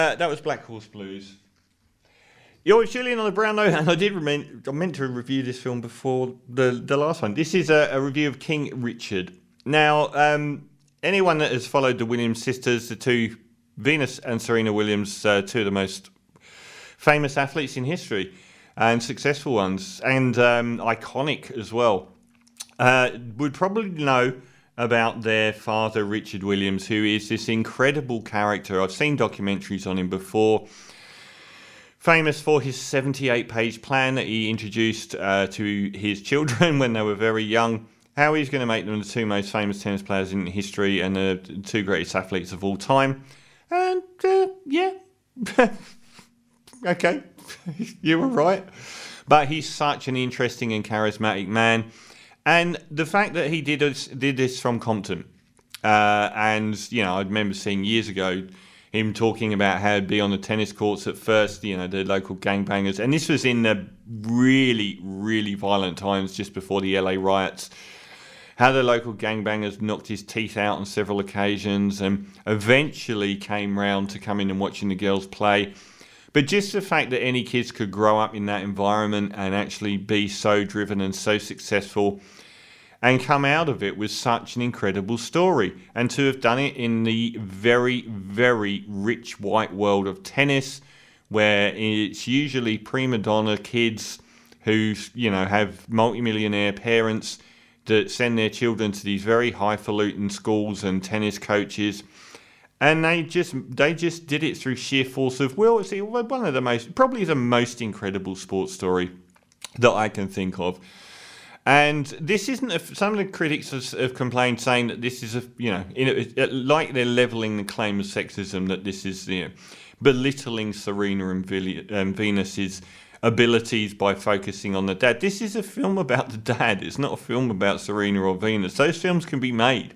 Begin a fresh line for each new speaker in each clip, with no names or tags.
That was Black Horse Blues. You're with Julian on the Brown Note, and I meant to review this film before the last one. This is a review of King Richard. Now, anyone that has followed the Williams sisters, the two, Venus and Serena Williams, two of the most famous athletes in history, and successful ones, and iconic as well, would probably know about their father, Richard Williams, who is this incredible character. I've seen documentaries on him before. Famous for his 78-page plan that he introduced to his children when they were very young. How he's going to make them the two most famous tennis players in history and the two greatest athletes of all time. And, yeah. Okay. You were right. But he's such an interesting and charismatic man. And the fact that he did this from Compton, and, you know, I remember seeing years ago him talking about how he'd be on the tennis courts at first, you know, the local gangbangers. And this was in the really, really violent times just before the LA riots. How the local gangbangers knocked his teeth out on several occasions and eventually came round to coming and watching the girls play. But just the fact that any kids could grow up in that environment and actually be so driven and so successful and come out of it with such an incredible story. And to have done it in the very, very rich white world of tennis, where it's usually prima donna kids who, you know, have multimillionaire parents that send their children to these very highfalutin schools and tennis coaches. And they just did it through sheer force of will. It's one of the most, probably the most incredible sports story that I can think of. And this isn't some of the critics have complained, saying that this is like they're leveling the claim of sexism, that this is, you know, belittling Serena and Venus's abilities by focusing on the dad. This is a film about the dad. It's not a film about Serena or Venus. Those films can be made.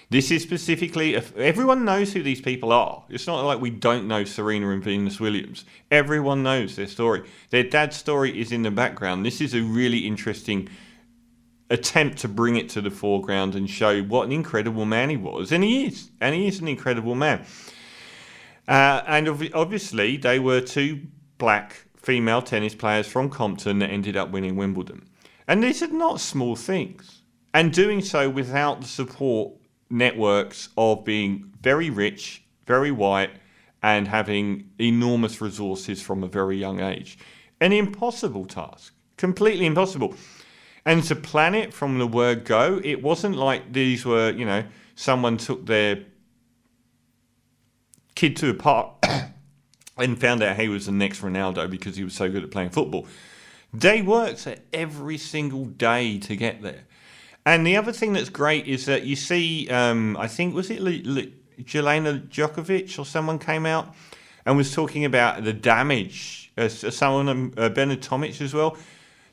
This is specifically, everyone knows who these people are. It's not like we don't know Serena and Venus Williams. Everyone knows their story. Their dad's story is in the background. This is a really interesting attempt to bring it to the foreground and show what an incredible man he was. And he is. And he is an incredible man. And obviously, they were two black female tennis players from Compton that ended up winning Wimbledon. And these are not small things. And doing so without the support networks of being very rich, very white, and having enormous resources from a very young age. An impossible task. Completely impossible. And to plan it from the word go, it wasn't like these were, you know, someone took their kid to a park and found out he was the next Ronaldo because he was so good at playing football. They worked every single day to get there. And the other thing that's great is that you see, I think, was it Jelena Djokovic or someone came out and was talking about the damage, someone, Bernard Tomic as well,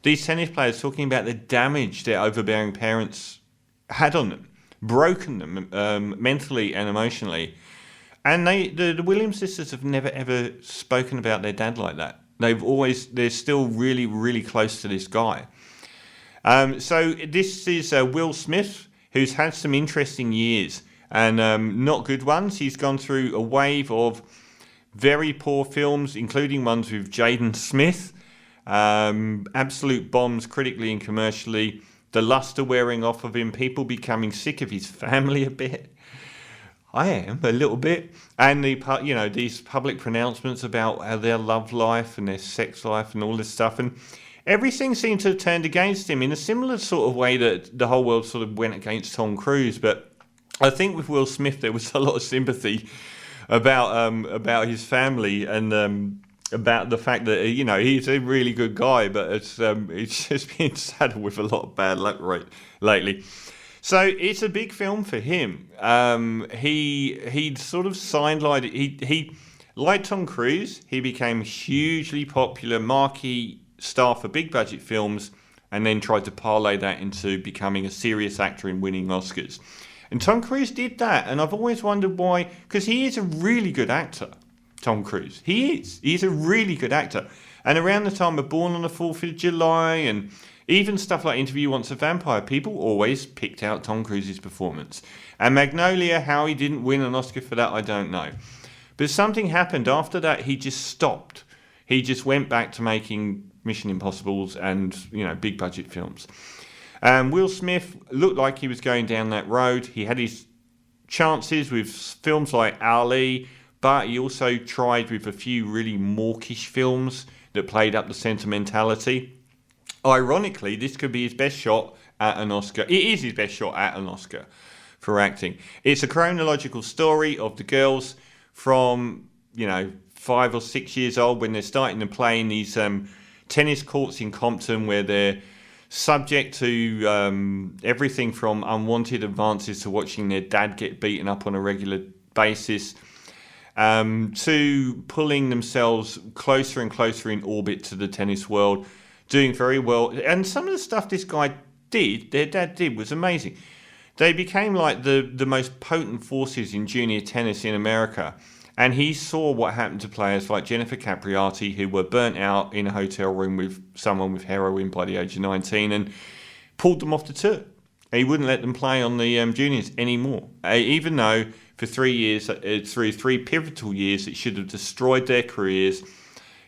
these tennis players talking about the damage their overbearing parents had on them, broken them mentally and emotionally. And the Williams sisters have never ever spoken about their dad like that. They're still really, really close to this guy. So this is Will Smith, who's had some interesting years and not good ones. He's gone through a wave of very poor films, including ones with Jaden Smith, absolute bombs critically and commercially, the luster wearing off of him, people becoming sick of his family a bit. I am, a little bit. And these public pronouncements about their love life and their sex life and all this stuff. And everything seemed to have turned against him in a similar sort of way that the whole world sort of went against Tom Cruise. But I think with Will Smith, there was a lot of sympathy about his family and about the fact that, you know, he's a really good guy, but it's just been saddled with a lot of bad luck lately. So it's a big film for him. He sort of signed he like Tom Cruise. He became hugely popular, marquee star for big budget films, and then tried to parlay that into becoming a serious actor and winning Oscars. And Tom Cruise did that, and I've always wondered why, because he is a really good actor, Tom Cruise. He's a really good actor. And around the time of Born on the 4th of July and even stuff like Interview Once a Vampire, people always picked out Tom Cruise's performance. And Magnolia, how he didn't win an Oscar for that, I don't know. But something happened after that. He just stopped. He just went back to making Mission Impossibles and, big budget films. Will Smith looked like he was going down that road. He had his chances with films like Ali, but he also tried with a few really mawkish films that played up the sentimentality. Ironically, this could be his best shot at an Oscar. It is his best shot at an Oscar for acting. It's a chronological story of the girls from, 5 or 6 years old when they're starting to play in these tennis courts in Compton, where they're subject to everything from unwanted advances to watching their dad get beaten up on a regular basis, to pulling themselves closer and closer in orbit to the tennis world, doing very well. And some of the stuff this guy did, their dad did, was amazing. They became like the most potent forces in junior tennis in America. And he saw what happened to players like Jennifer Capriati, who were burnt out in a hotel room with someone with heroin by the age of 19, and pulled them off the tour. He wouldn't let them play on the juniors anymore, even though for 3 years, through 3 pivotal years, it should have destroyed their careers.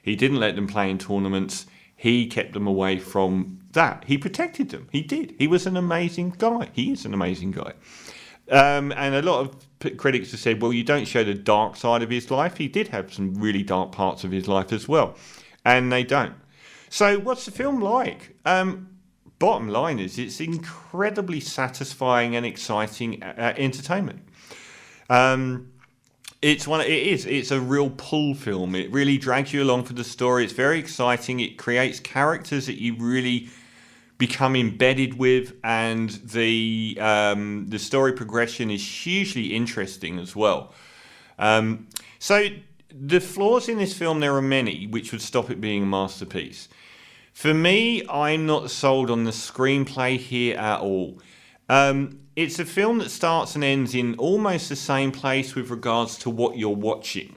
He didn't let them play in tournaments. He kept them away from that. He protected them. He did. He was an amazing guy. He is an amazing guy. And a lot of critics have said, well, you don't show the dark side of his life. He did have some really dark parts of his life as well. And they don't. So what's the film like? Bottom line is it's incredibly satisfying and exciting entertainment. It's a real pull film. It really drags you along for the story. It's very exciting. It creates characters that you really become embedded with, and the story progression is hugely interesting as well. So the flaws in this film, there are many, which would stop it being a masterpiece. For me, I'm not sold on the screenplay here at all. It's a film that starts and ends in almost the same place with regards to what you're watching,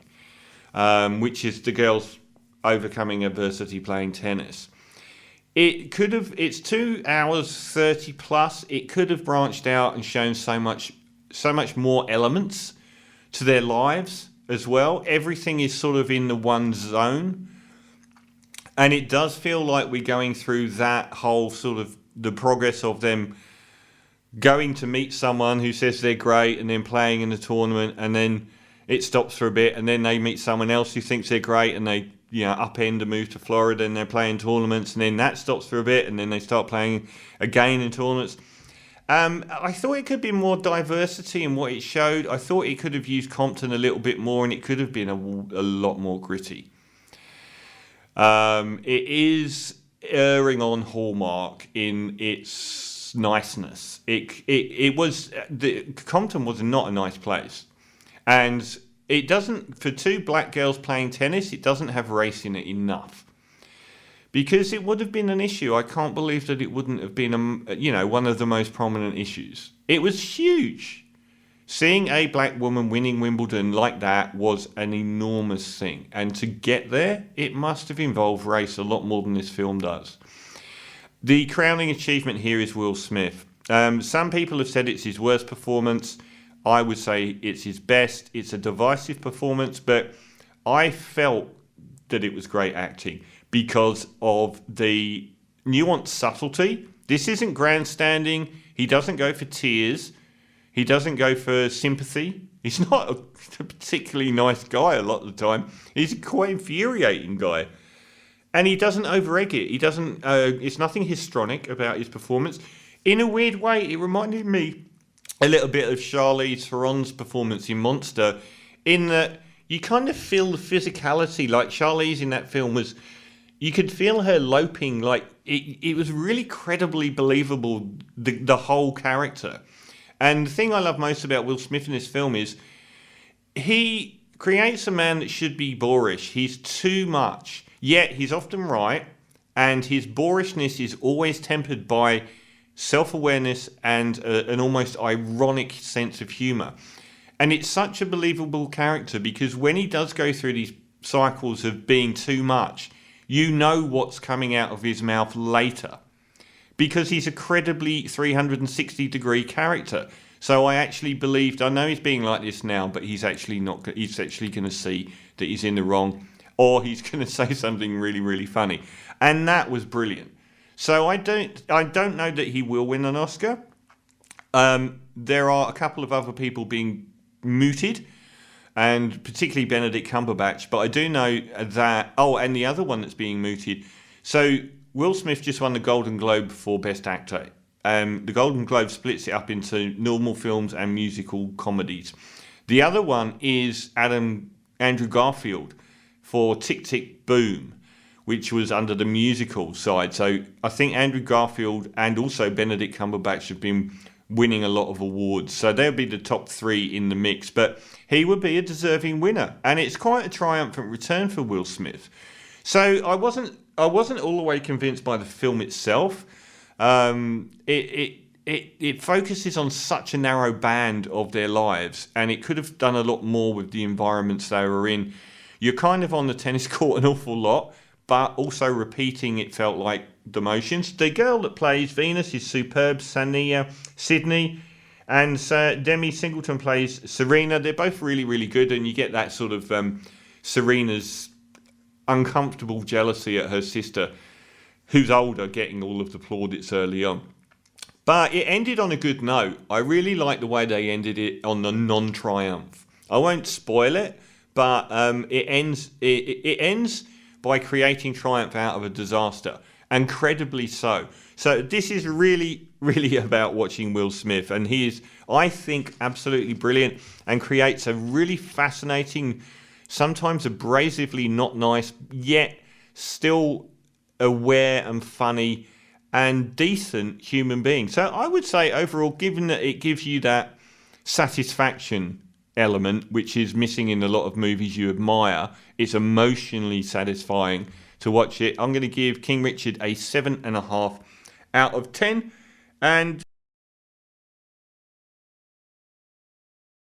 which is the girls overcoming adversity playing tennis. It's 2 hours 30 plus. It could have branched out and shown so much more elements to their lives as well. Everything is sort of in the one zone. And it does feel like we're going through that whole sort of the progress of them going to meet someone who says they're great and then playing in the tournament, and then it stops for a bit, and then they meet someone else who thinks they're great and they upend and move to Florida and they're playing tournaments, and then that stops for a bit and then they start playing again in tournaments. I thought it could be more diversity in what it showed. I thought it could have used Compton a little bit more, and it could have been a lot more gritty. It is erring on Hallmark in its niceness. Compton was not a nice place, and it doesn't, for 2 black girls playing tennis, it doesn't have race in it enough, because it would have been an issue. I can't believe that it wouldn't have been one of the most prominent issues. It was huge. Seeing a black woman winning Wimbledon like that was an enormous thing, and to get there, it must have involved race a lot more than this film does. The crowning achievement here is Will Smith. Some people have said it's his worst performance. I would say it's his best. It's a divisive performance, but I felt that it was great acting because of the nuanced subtlety. This isn't grandstanding. He doesn't go for tears. He doesn't go for sympathy. He's not a particularly nice guy a lot of the time. He's a quite infuriating guy. And he doesn't over-egg it. He doesn't. It's nothing histrionic about his performance. In a weird way, it reminded me a little bit of Charlize Theron's performance in Monster, in that you kind of feel the physicality. Like Charlize in that film was, you could feel her loping. Like it was really credibly believable, the whole character. And the thing I love most about Will Smith in this film is he creates a man that should be boorish. He's too much, yet he's often right, and his boorishness is always tempered by self-awareness and an almost ironic sense of humour. And it's such a believable character because when he does go through these cycles of being too much, you know what's coming out of his mouth later, because he's a credibly 360-degree character. So I actually believed, I know he's being like this now, but he's actually not, he's actually going to see that he's in the wrong, or he's going to say something really, really funny. And that was brilliant. So I don't know that he will win an Oscar. There are a couple of other people being mooted, and particularly Benedict Cumberbatch, but I do know that, and the other one that's being mooted. So Will Smith just won the Golden Globe for Best Actor. The Golden Globe splits it up into normal films and musical comedies. The other one is Andrew Garfield for Tick, Tick, Boom, which was under the musical side. So I think Andrew Garfield and also Benedict Cumberbatch have been winning a lot of awards. So they'll be the top three in the mix. But he would be a deserving winner. And it's quite a triumphant return for Will Smith. So I wasn't all the way convinced by the film itself. It focuses on such a narrow band of their lives, and it could have done a lot more with the environments they were in. You're kind of on the tennis court an awful lot, but also repeating, it felt like, the motions. The girl that plays Venus is superb, Sydney, and Demi Singleton plays Serena. They're both really, really good, and you get that sort of Serena's uncomfortable jealousy at her sister, who's older, getting all of the plaudits early on. But it ended on a good note. I really like the way they ended it on the non-triumph. I won't spoil it, but it ends by creating triumph out of a disaster, and credibly so. So this is really, really about watching Will Smith, and he is, I think, absolutely brilliant and creates a really fascinating, sometimes abrasively not nice, yet still aware and funny and decent human being. So I would say overall, given that it gives you that satisfaction element, which is missing in a lot of movies you admire, it's emotionally satisfying to watch it. I'm going to give King Richard a 7.5 out of 10. And